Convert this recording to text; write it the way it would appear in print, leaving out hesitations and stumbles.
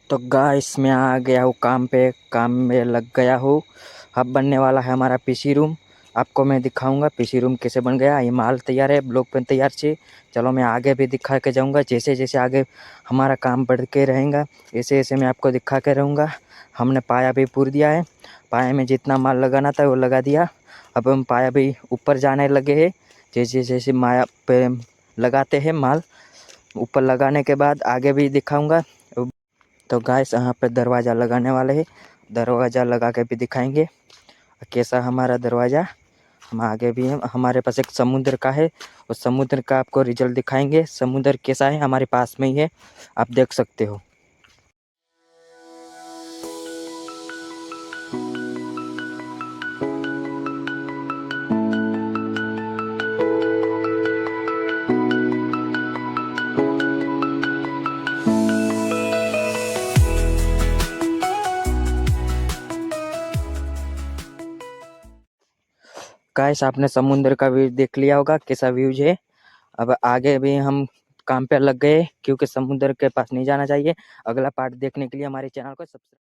तो गाइस मैं आ गया हूँ काम में लग गया हूँ। अब बनने वाला है हमारा पीसी रूम। आपको मैं दिखाऊंगा पीसी रूम कैसे बन गया। ये माल तैयार है, ब्लॉक पेन तैयार छे। चलो मैं आगे भी दिखा के जाऊंगा। जैसे जैसे आगे हमारा काम बढ़ के रहेगा ऐसे ऐसे मैं आपको दिखा के रहूँगा। हमने पाया भी पूर दिया है। पाया में जितना माल लगाना था वो लगा दिया। अब हम पाया भी ऊपर जाने लगे हैं। जैसे जैसे माया पे लगाते हैं माल, ऊपर लगाने के बाद आगे भी दिखाऊंगा। तो गाइस यहाँ पे दरवाज़ा लगाने वाले हैं। दरवाज़ा लगा के भी दिखाएंगे कैसा हमारा दरवाज़ा। हम आगे भी हैं, हमारे पास एक समुद्र का है। उस समुद्र का आपको रिजल्ट दिखाएंगे। समुद्र कैसा है हमारे पास में ही है, आप देख सकते हो। गाइस आपने समुद्र का व्यू देख लिया होगा कैसा व्यूज है। अब आगे भी हम काम पे लग गए क्योंकि समुद्र के पास नहीं जाना चाहिए। अगला पार्ट देखने के लिए हमारे चैनल को सब्सक्राइब